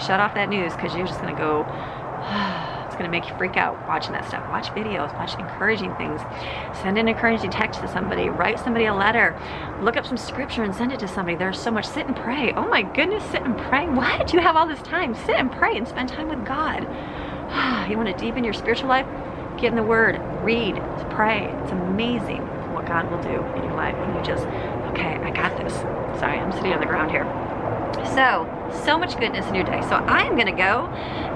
Shut off that news, because you're just going to go, it's going to make you freak out watching that stuff. Watch videos, watch encouraging things. Send an encouraging text to somebody. Write somebody a letter. Look up some scripture and send it to somebody. There's so much. Sit and pray. Oh my goodness, sit and pray. What? You have all this time. Sit and pray and spend time with God. You want to deepen your spiritual life? Get in the Word. Read. Pray. It's amazing what God will do in your life when you just, okay, I got this. Sorry, I'm sitting on the ground here. So much goodness in your day. So I am going to go,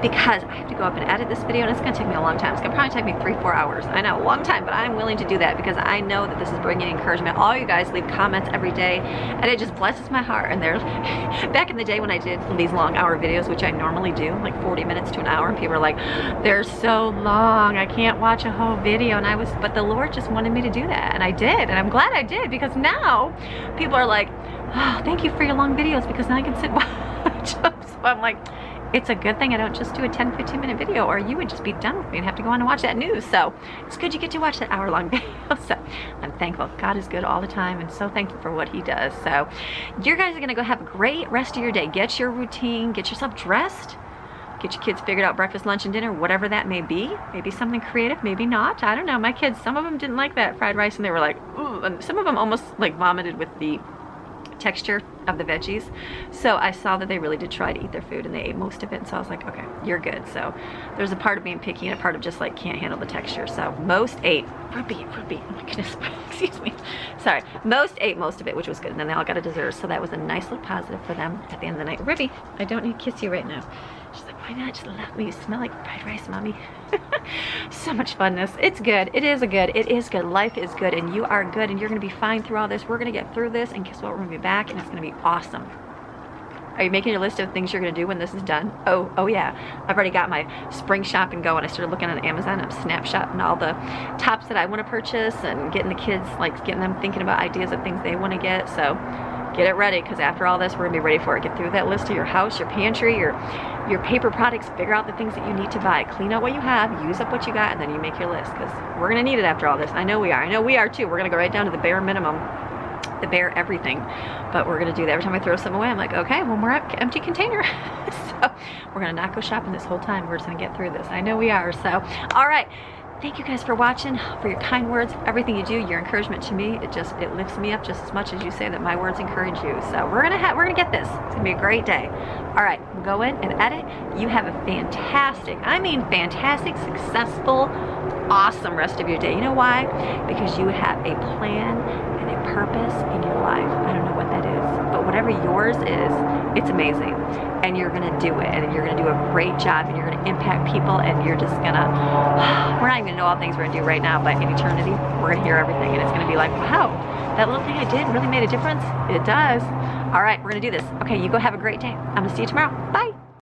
because I have to go up and edit this video, and it's going to take me a long time. It's going to probably take me 3-4 hours. I know, a long time, but I'm willing to do that because I know that this is bringing encouragement. All you guys leave comments every day, and it just blesses my heart. And there's, back in the day when I did these long hour videos, which I normally do, like 40 minutes to an hour, and people are like, they're so long, I can't watch a whole video. And but the Lord just wanted me to do that, and I did, and I'm glad I did, because now people are like, oh, thank you for your long videos, because now I can sit and watch them. So I'm like, it's a good thing I don't just do a 10-15 minute video, or you would just be done with me and have to go on and watch that news. So it's good you get to watch that hour-long video. So I'm thankful. God is good all the time, and so thankful for what he does. So you guys are gonna go have a great rest of your day. Get your routine, get yourself dressed, get your kids figured out breakfast, lunch, and dinner, whatever that may be. Maybe something creative, maybe not. I don't know. My kids, some of them didn't like that fried rice, and they were like, ooh, and some of them almost like vomited with the texture of the veggies. So I saw that they really did try to eat their food, and they ate most of it. And so I was like, okay, you're good. So there's a part of being picky and a part of just like can't handle the texture. So most ate, Ruby, oh my goodness, excuse me. Sorry, most ate most of it, which was good. And then they all got a dessert. So that was a nice little positive for them at the end of the night. Ruby, I don't need to kiss you right now. She's like, why not? Just let me. You smell like fried rice, mommy. So much funness. It's good. It is good. It is good. Life is good, and you are good, and you're going to be fine through all this. We're going to get through this, and guess what? We're going to be back, and it's going to be awesome. Are you making your list of things you're going to do when this is done? Oh yeah. I've already got my spring shopping going. I started looking on Amazon. I'm snapshotting all the tops that I want to purchase, and getting the kids, like getting them thinking about ideas of things they want to get. So get it ready, because after all this, we're going to be ready for it. Get through that list of your house, your pantry, your paper products. Figure out the things that you need to buy. Clean out what you have. Use up what you got, and then you make your list, because we're going to need it after all this. I know we are. I know we are too. We're going to go right down to the bare minimum, the bare everything. But we're going to do that. Every time I throw something away, I'm like, okay, one more empty container. So we're going to not go shopping this whole time. We're just going to get through this. I know we are. So, all right. Thank you guys for watching, for your kind words, everything you do, your encouragement to me. It lifts me up just as much as you say that my words encourage you. So we're gonna get this. It's gonna be a great day. All right, go in and edit. You have a fantastic, I mean fantastic, successful, awesome rest of your day. You know why? Because you have a plan and a purpose in your life. I don't know what that is, but whatever yours is, it's amazing. And you're gonna do it, and you're gonna do a great job, and you're gonna impact people, and you're just gonna, we're not even gonna know all the things we're gonna do right now, but in eternity, we're gonna hear everything, and it's gonna be like, wow, that little thing I did really made a difference. It does. All right, we're gonna do this. Okay, you go have a great day. I'm gonna see you tomorrow. Bye.